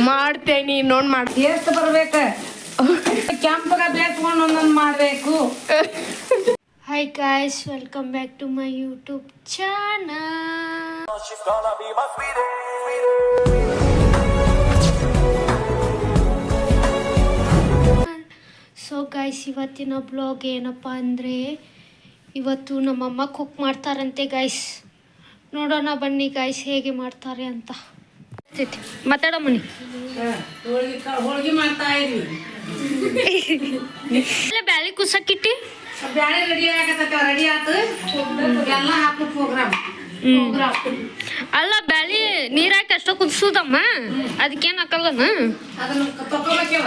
ಮಾಡ್ತೇನಿ ನೋಡ್ ಮಾಡಿ ಎಷ್ಟು ಬರ್ಬೇಕ ಕೆಂಪಗ ಬೇಸ್ಕೊಂಡು ಒಂದೊಂದು ಮಾಡಬೇಕು. Hi guys, welcome back to my YouTube channel. So guys, ಇವತ್ತಿನ ಬ್ಲಾಗ್ ಏನಪ್ಪ ಅಂದರೆ, ಇವತ್ತು ನಮ್ಮಮ್ಮ ಕುಕ್ ಮಾಡ್ತಾರಂತೆ ಗೈಸ್. ನೋಡೋಣ ಬನ್ನಿ ಗೈಸ್ ಹೇಗೆ ಮಾಡ್ತಾರೆ ಅಂತ. ಮಾತಾಡೋ ಮನಿ ಹೋಳಿಗೆ ಮಾಡ್ತಾ ಇದೀವಿ. ಬ್ಯಾಳಿ ಕುಸಕ್ಕಿಟ್ಟಿ ಬ್ಯಾಳೆ ರೆಡಿ ಆಗತ್ತ, ರೆಡಿ ಆತು ಎಲ್ಲ ಹಾಕೋ ಪ್ರೋಗ್ರಾಮ್. ಅಲ್ಲ, ಬ್ಯಾಳಿ ನೀರಾಕಿ ಅಷ್ಟೋ ಕುದಿಸುದಮ್ಮ, ಅದಕ್ಕೇನು ಹಾಕಲ್ಲನ? ಅದನ್ನ ತಕ್ಕೋಬೇಕವ,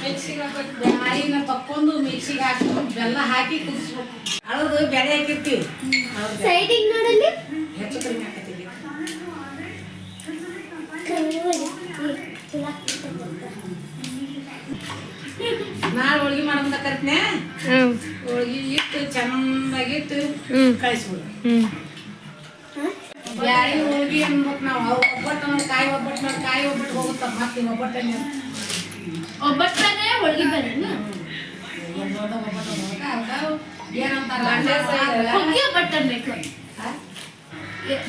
ಮಿಕ್ಸಿಗೆ ಹಾಕ್ಬೇಕು. ಬ್ಯಾಳಿನ ತಕ್ಕೊಂಡು ಮಿಕ್ಸಿಗೆ ಹಾಕಿ ಬೆಲ್ಲ ಹಾಕಿ ಕುದಿಸ್ಬೇಕು. ಅಳದು ಬ್ಯಾಳೆ ಹಾಕಿರ್ತೀವಿ. ಸೈಡಿಗೆ ನೋಡಲ್ಲಿ ಹೆಚ್ಚು ಕಡಿಮೆ ಹಾಕತ್ತೀವಿ. ನಾಳೆ ಹೋಳಿಗೆ ಮಾಡೋದ ಕರಿತನೆ. ಹೋಳಿಗೆ ಇಟ್ಟು ಚೆನ್ನಾಗಿಟ್ಟು ಕಳಿಸ್ಬಿಡು. ಬ್ಯಾಳಿ ಹೋಳಿಗೆ ಅನ್ಬೇಕು ನಾವು. ಒಬ್ಬಟ್ಟು ಕಾಯಿ ಒಬ್ಬಟ್ಟು ಮಾಡಿ ಕಾಯಿ ಒಬ್ಬಟ್ಟು ಹೋಗುತ್ತ. ಮತ್ತೆ ಒಬ್ಬಟ್ಟನೆ ಒಬ್ಬಟ್ಟನೆ ಹೋಳಿಗೆ ಬರೇನು? ಏನಂತಾರ ಹುಗ್ಗಿ ಒಬ್ಬಟ್ಟು ಅನ್ಬೇಕು.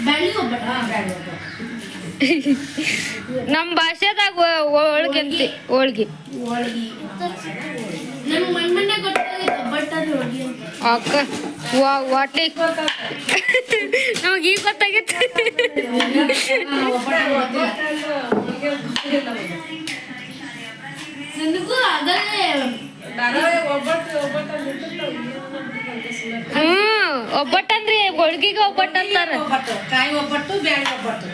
ಬ್ಯಾಳಿ ಒಬ್ಬಟ್ಟು. ಬ್ಯಾಳಿ ಒಬ್ಬಟ್ಟು ನಮ್ಮ ಭಾಷೆದಾಗ ಹೋಳಿಗೆ ಅಂತಿ. ಹೋಳಿಗೆ ನಮ್ಗೆ ಮಣ್ಣೆ ಅಕ್ಕ ವಾಟೆ ನಮಗೆ ಈಗ ಗೊತ್ತಾಗಿತ್ತು. ನನಗೂ ಅದಲ್ಲೇ ಒಬ್ಬಟ್ಟಂದ್ರೆ ಹೋಳ್ಗಿಗೆ ಒಬ್ಬಟ್ಟು ಅಂತಾರ. ಕಾಯಿ ಒಬ್ಬಟ್ಟು ಬ್ಯಾಳಿ ಒಬ್ಬಟ್ಟು.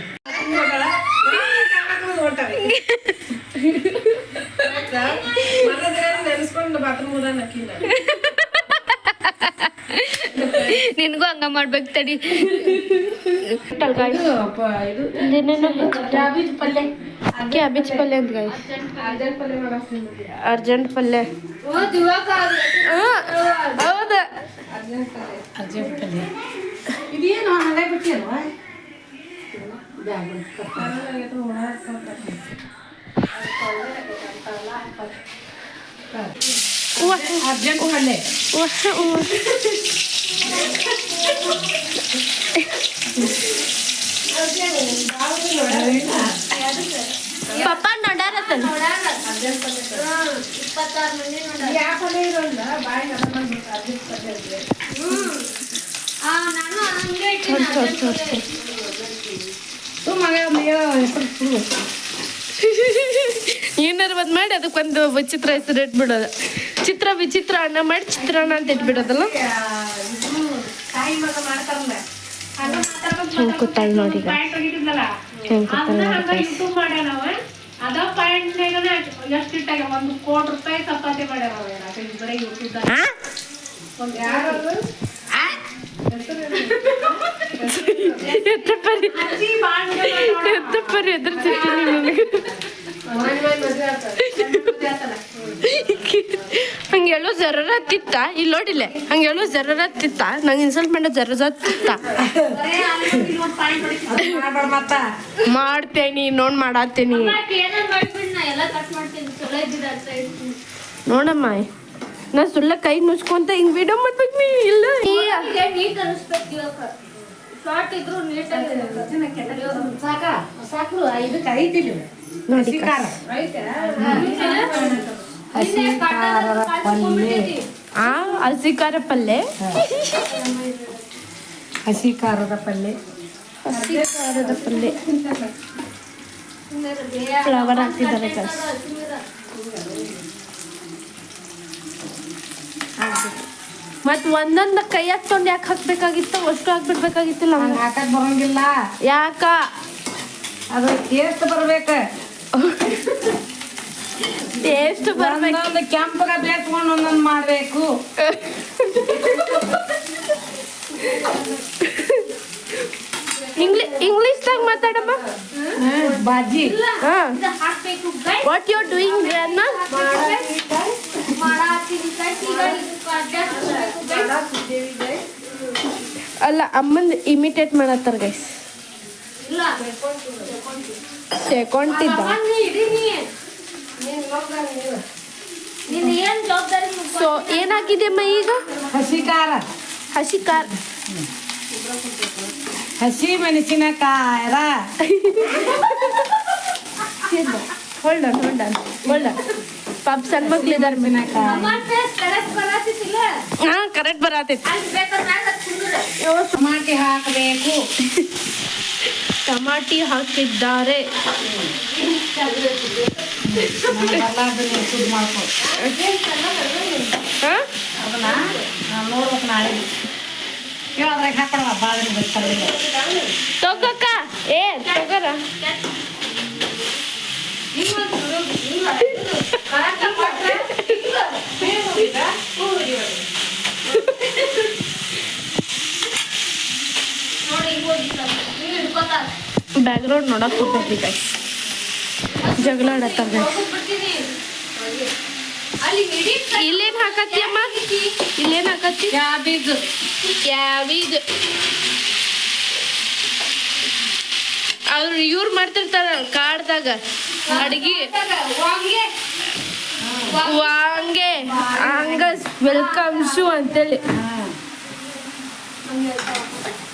ನಿನ್ಗೂ ಹಂಗ ಮಾಡ್ಬೇಕು ತಡಿ. ಕ್ಯಾಬೇಜ್ ಪಲ್ಯ ಅಂತ ಗಾಯ್ಸ್, ಅರ್ಜೆಂಟ್ ಪಲ್ಯ. ಹೌದಾ, ಅರ್ಜೆಂಟ್ ಪಲ್ಯ. ಇದೇನು ಹಳೆ ಬಿಟ್ಟಿಲ್ವಾ? ಅರ್ಜೆಂಟ್ ಪಲ್ಯ. ಪಪ್ಪ ನೋಡಾರತ್ತ. ಏನಾರು ಬಂದು ಮಾಡಿ ಅದಕ್ಕೊಂದು ವಿಚಿತ್ರ ಹೆಸರು ಇಟ್ಬಿಡೋದು. ಚಿತ್ರ ವಿಚಿತ್ರ ಅನ್ನ ಮಾಡಿ ಚಿತ್ರಾನ್ನ ಅಂತ ಇಟ್ಬಿಡೋದಲ್ಲ. ಹೆಂಗ್ ಕೂತಾಳ ನೋಡಿ, ಹೆಂಗ್ ಕೂತಾಳ ನೋಡಿ. ಹಂಗೆ ಹೇಳೋ ಜರತ್ತಿತ್ತ ಇಲ್ಲಿ ನೋಡಿಲ್ಲ. ಹಂಗೆ ಹೇಳೋ ಜರತ್ತಿತ್ತ ನಂಗೆ ಇನ್ಸಲ್ಟ್ ಮಾಡೋ ಜರತ್ತಿತ್ತ. ಮಾಡ್ತೇನಿ ನೋಡ್ ಮಾಡಾತೇನಿ ನೋಡಮ್ಮ. ನಾ ಸುಳ್ಳ ಕೈ ನುಚ್ಕೊಂತ ಹಿಂಗ್ ವಿಡಿಯೋ ಮಾಡ್ಬೇಕು. ನೀ ಇಲ್ಲ ಹಸಿ ಖಾರ ಪಲ್ಯ. ಹಸಿ ಖಾರದ ಪಲ್ಯ, ಹಸಿ ಖಾರದ ಪಲ್ಯ. ಫ್ಲವರ್ ಹಾಕ್ತಿದ್ದಾರೆ ಕಸ್. ಮತ್ ಒಂದೊಂದ್ ಕೈ ಹಾಕ್ತೊಂಡು ಯಾಕೆ ಹಾಕ್ಬೇಕಾಗಿತ್ತು? ಅಷ್ಟು ಹಾಕ್ಬಿಡ್ಬೇಕಾಗಿತ್ತಿಲ್ಲ. ಹಾಕಕ್ ಬರಂಗಿಲ್ಲ. ಯಾಕ? ಅದು ಟೇಸ್ಟ್ ಬರ್ಬೇಕ. ಟೇಸ್ಟ್ ಬರ್ಬೇಕು. ಕೆಂಪಗ ಬೇಸ್ಕೊಂಡು ಒಂದೊಂದು ಮಾಡ್ಬೇಕು. ಇಂಗ್ಲಿಷ್ದಾಗ ಮಾತಾಡಮ್ಮ. ಬಾಜಿ. ವಾಟ್ ಯು ಆರ್ ಡೂಯಿಂಗ್ ಅನ್ನ? ಅಲ್ಲ ಅಮ್ಮಂದು ಇಮಿಟೇಟ್ ಮಾಡತ್ತಾರ ಗೈಸ್. ಇಲ್ಲ ಸೇಕೊಂತಿದ್ದ. ನೀನು ಏನು ಜವಾಬ್ದಾರಿ ಸೊ ಏನಾಗಿದೆಯಮ್ಮ ಈಗ? ಹಸಿ ಖಾರ, ಹಸಿ ಖಾರ, ಹಸಿ ಮೆಣಸಿನಕಾಯ. ಹೊಳ್ಳ ಪಾಪ ಸಣ್ಣ ಮಕ್ಳಿದಾರೆ. ಹಾ ಕರೆಕ್ಟ್ ಬರತೈತಿ. ಟಮಾಟಿ ಹಾಕಬೇಕು. ಟಮಾಟಿ ಹಾಕಿದ್ದಾರೆ. ಶುದ್ಧ ಮಾಡ್ಕೊ. ಹಾ ಅದನ್ನ ನಾನು ನೋಡ್ಬೇಕು ನಾಳೆ. ಅದ್ರಾಗ ಹಾಕೊಳವ ಭಾಳ ಬರ್ತಾರೆ. ತಗೋಕ್ಕ ಏ ತಗೋರ. ಬ್ಯಾಕ್ಗ್ರೌಂಡ್ ನೋಡಕ್ ಹೋಗ್ಬೇಕು ಗೈಸ್. ಜಗಳ ಆಡತ್ತಾರ ಗೈಸ್. ಇಲ್ಲೇನ್ ಹಾಕತ್ತಿ ಅಮ್ಮ? ಇಲ್ಲೇನ್ ಹಾಕತ್ತಿ? ಕ್ಯಾಬೇಜ್. ಕ್ಯಾಬೇಜ್ ಅವ್ರು ಇವ್ರು ಮಾಡ್ತಿರ್ತಾರ ಕಾಡ್ದಾಗ ಅಡ್ಗಿ. ವಾಂಗೆ ಹಂಗ ವೆಲ್ಕಮ್ ಶೂ ಅಂತೇಳಿ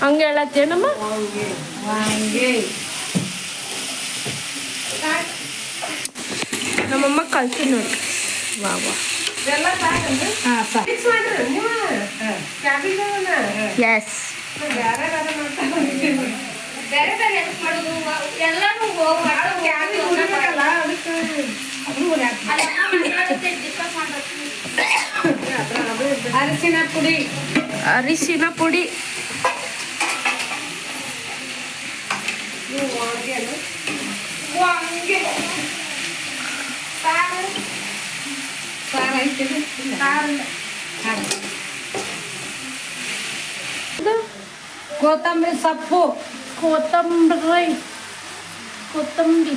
ಹಂಗೆ ಹೇಳತ್ತೇನಮ್ಮ? ನಮ್ಮಮ್ಮ ಕಳ್ಸಿ ನೋಡಿ. ವಾ ವಾ ಎಸ್. ಅರಿಶಿನ ಪುಡಿ, ಅರಿಶಿನ ಪುಡಿ, ಕೊತ್ತಂಬರಿ ಸೊಪ್ಪು, ಕೊತ್ತಂಬರಿ ಕೊತ್ತಂಬರಿ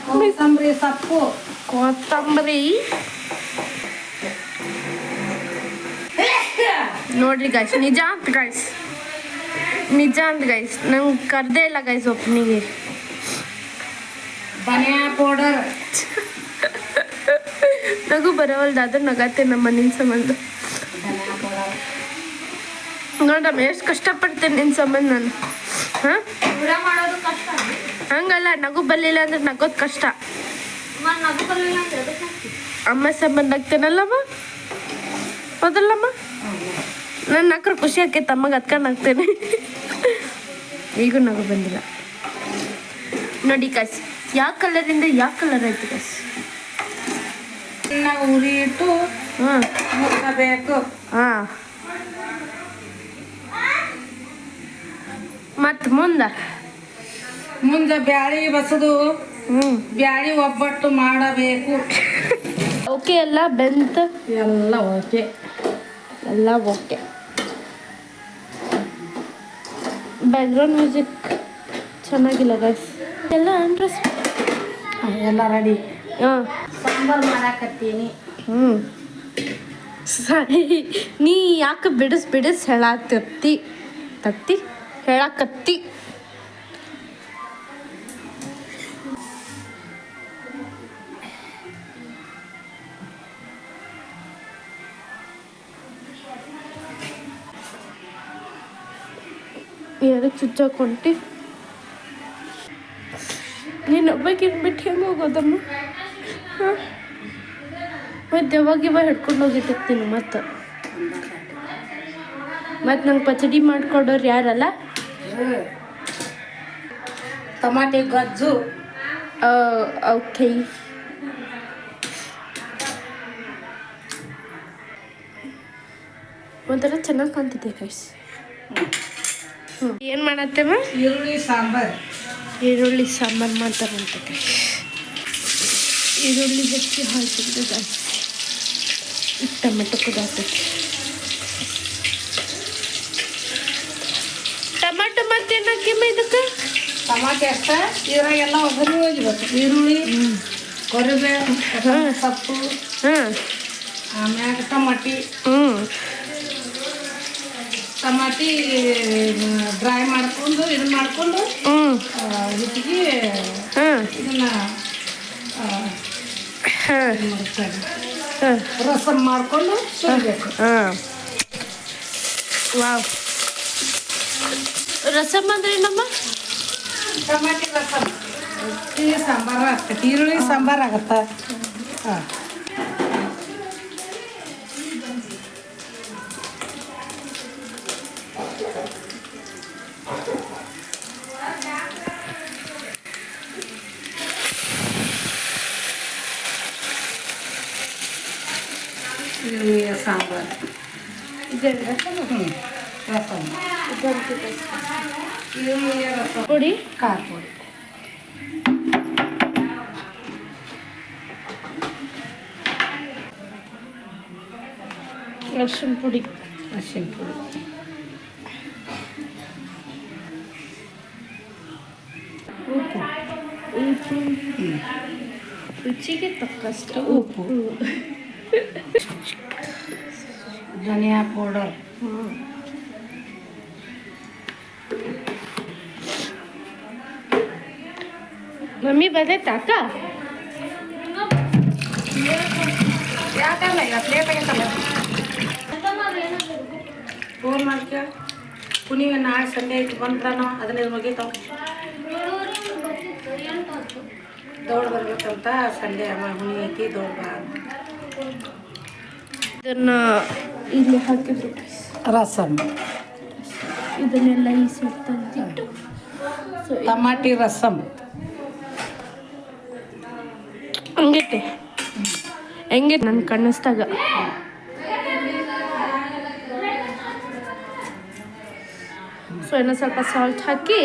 ಕೊತ್ತಂಬರಿ ಸೊಪ್ಪು, ಕೊತ್ತಂಬರಿ ನೋಡ್ರಿ ಗೈಸ್. ನಿಜ ಅಂತ ಗೈಸ್, ನಿಜ ಅಂತ ಗೈಸ್. ನಂಗೆ ಕರ್ದೇ ಇಲ್ಲ ಗೈಸ್ ಒಪ್ಪನಿಗೆ. ಧನಿಯಾ ಪೌಡರ್, ನಗು ಬರೋವಲ್ದು ಆದ್ರೆ ನಗತ್ತೆ ನಮ್ಮ ಮನಿನ ಸಂಬಂಧ. ನೋಡಮ್ಮ ಎಷ್ಟು ಕಷ್ಟಪಡ್ತೇನೆ ನಿನ್ನ ಸಂಬಂಧ ನಾನು. ಹಾಂ ಹಂಗಲ್ಲ, ನಗು ಬರಲಿಲ್ಲ ಅಂದ್ರೆ ನಗೋದು ಕಷ್ಟ. ಅಮ್ಮ ಸಂಬಂಧ ಆಗ್ತೇನಲ್ಲಮ್ಮ, ಹೌದಲ್ಲಮ್ಮ? ನನ್ನ ನಕ್ರು ಖುಷಿ ಆಕೈತೆ ಅಮ್ಮಗೆ ಅದ್ಕೊಂಡು ಆಗ್ತೇನೆ. ಈಗೂ ನಗು ಬಂದಿಲ್ಲ ನೋಡಿ ಕಾಸ್. ಯಾವ ಕಲರಿಂದ ಯಾವ ಕಲರ್ ಆಯ್ತು ಕಾಸ್? ಉರಿ ಇಟ್ಟು ಹಾಂ ಮುಚ್ಚಬೇಕು. ಹಾಂ ಮತ್ತು ಮುಂದೆ ಬ್ಯಾಳಿ ಬಸದು ಬ್ಯಾಳಿ ಒಬ್ಬಟ್ಟು ಮಾಡಬೇಕು. ಓಕೆ ಎಲ್ಲ ಬೆಂತ ಎಲ್ಲ ಓಕೆ, ಎಲ್ಲ ಓಕೆ. ಬ್ಯಾಕ್ಗ್ರೌಂಡ್ ಮ್ಯೂಸಿಕ್ ಚೆನ್ನಾಗಿಲ್ಲ ಗೈಸ್. ಎಲ್ಲ ಇಂಟ್ರೆಸ್ಟ್ ಎಲ್ಲ ರೆಡಿ. ಹಾಂ ಸಾಂಬಾರು ಮಾಡಾಕತ್ತೀನಿ. ಸರಿ, ನೀ ಯಾಕೆ ಬಿಡಿಸ್ ಹೇಳಾಕತ್ತಿ ಹೇಳಾಕತ್ತಿ. ಯಾರಿಗೆ ಚುಚ್ಚಾಕೊಂಟಿ? ನೀನು ಒಬ್ಬಾಕಿನ ಬಿಟ್ಟು ಹೆಂಗೆ ಹೋಗೋದಮ್ಮ? ಹಾಂ ಮತ್ತು ಯಾವಾಗ ಹಿಡ್ಕೊಂಡು ಹೋಗಿಟ್ಟಿರ್ತೀನಿ. ಮತ್ತು ನಂಗೆ ಪಚಡಿ ಮಾಡಿಕೊಡೋರು ಯಾರಲ್ಲ? ಟಮಾಟೆ ಗೊಜ್ಜು. ಓಕೆ. ಒಂಥರ ಚೆನ್ನಾಗಿ ಕಾಣ್ತಿದೆ ಗೈಸ್. ಏನು ಮಾಡತ್ತೇವ? ಈರುಳ್ಳಿ ಸಾಂಬಾರು. ಈರುಳ್ಳಿ ಸಾಂಬಾರು ಮಾಡ್ತಾರಂತೆ ಗೈಸ್. ಈರುಳ್ಳಿ ಹೆಚ್ಚಿ ಹಾಕಿದ್ರೆ ಜಾಸ್ತಿ ಟೊಮೆಟೊ ಕುದಾಕ್ತೈತಿ. ಟೊಮೆಟೊ ಮತ್ತೇನು ಹಾಕಿಮ್ಮ ಇದಕ್ಕೆ? ಟಮಾಟೆ ಅಷ್ಟ. ಇದ್ರಾಗೆಲ್ಲ ಒಗ್ಗರಣೆ ಹೋಗಿಬೇಕು. ಈರುಳ್ಳಿ, ಕರಿಬೇವು, ಸೊಪ್ಪು, ಹಾಂ ಆಮ್ಯಾಗ ಟಮಾಟಿ ಡ್ರೈ ಮಾಡ್ಕೊಂಡು ಇದನ್ನ ಮಾಡ್ಕೊಂಡು ಹಿಟ್ಟಿಗೆ ಇದನ್ನ ರಸಮ್ ಮಾಡ್ಕೊಂಡು ಸುಡಬೇಕು. ವಾವ್, ರಸಮ್ ಅಂದ್ರೆ ನಮ್ಮ ಟಮಾಟಿ ರಸಮ್ ಸಾಂಬಾರು ಆಗ್ತೈತಿ, ಈರುಳ್ಳಿ ಸಾಂಬಾರು ಆಗತ್ತೆ. ಹಾಂ, ಈರುಳ್ಳಿಯ ಸಾಂಬಾರು ರಸಮ್, ಈರುಳ್ಳಿಯ ರಸಮ್ ಪುಡಿ, ಖಾರ ಪುಡಿ, ಅರಿಶಿನ ಪುಡಿ, ಅರಿಶಿನ ಪುಡಿ, ಉಪ್ಪು, ರುಚಿಗೆ ತಕ್ಕಷ್ಟು ಉಪ್ಪು, ಧನಿಯಾ ಪೌಡರ್, ಮಮ್ಮಿ ಬಂದೈತೆ ಅಕ್ಕ. ಯಾಕಲ್ಲ ಇವತ್ತು ಲೇಟ್ ಆಗೈತಲ್ಲ. ಫೋನ್ ಮಾಡ್ಕೊ ಕುಣಿವೆ, ನಾಳೆ ಸಂಡೆ ಐತಿ ಬಂದ್ರಾನ ಅದನ್ನ ಮುಗಿತಾವ. ದೌಡ್ ಬರ್ಬೇಕಂತ ಸಂಡೆ ಹುಣಿ ಐತಿ, ದೌಡ್ ಬಾ. ಇದನ್ನ ಇಲ್ಲಿ ಹಾಕಿದ್ರು ರಸಮ್, ಇದನ್ನೆಲ್ಲ ಈ ಸೈಡ್ ತಂದಿಟ್ಟು ಟಮಾಟಿ ರಸಮ್ ಹಂಗೈತೆ. ಹೆಂಗೆ ನನ್ನ ಕಣ್ಣಿಸ್ದಾಗ ಸೊ ಇನ್ನೂ ಸ್ವಲ್ಪ ಸಾಲ್ಟ್ ಹಾಕಿ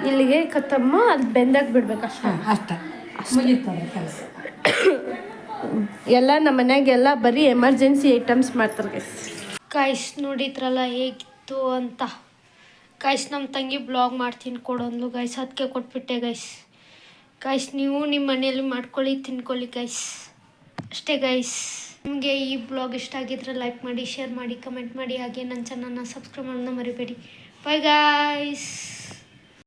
ಇಲ್ಲಿಗೆ ಕತ್ತಮ್ಮ ಅದು ಬೆಂದಾಗಿ ಬಿಡ್ಬೇಕು ಅಷ್ಟೇ. ಅಷ್ಟೇ ಮುಗಿತದೆ ಕೆಲಸ. ಎಲ್ಲ ನಮ್ಮ ಮನ್ಯಾಗೆಲ್ಲ ಬರೀ ಎಮರ್ಜೆನ್ಸಿ ಐಟಮ್ಸ್ ಮಾಡ್ತಾರೆ ಗೈಸ್. ಗೈಸ್ ನೋಡಿದ್ರಲ್ಲ ಹೇಗಿತ್ತು ಅಂತ. ಗೈಸ್ ನಮ್ಮ ತಂಗಿ ಬ್ಲಾಗ್ ಮಾಡ್ತೀನಿ ಕೊಡೋಂದು ಗೈಸ್, ಅದಕ್ಕೆ ಕೊಟ್ಬಿಟ್ಟೆ ಗೈಸ್. ಗೈಸ್ ನೀವು ನಿಮ್ಮ ಮನೆಯಲ್ಲಿ ಮಾಡ್ಕೊಳ್ಳಿ, ತಿನ್ಕೊಳ್ಳಿ ಗೈಸ್, ಅಷ್ಟೇ ಗೈಸ್. ನಿಮಗೆ ಈ ಬ್ಲಾಗ್ ಇಷ್ಟ ಆಗಿದ್ರೆ ಲೈಕ್ ಮಾಡಿ, ಶೇರ್ ಮಾಡಿ, ಕಮೆಂಟ್ ಮಾಡಿ, ಹಾಗೆ ನನ್ನ ಚಾನಲ್ನ ಸಬ್ಸ್ಕ್ರೈಬ್ ಮಾಡೋಣ ಮರಿಬೇಡಿ. Bye guys.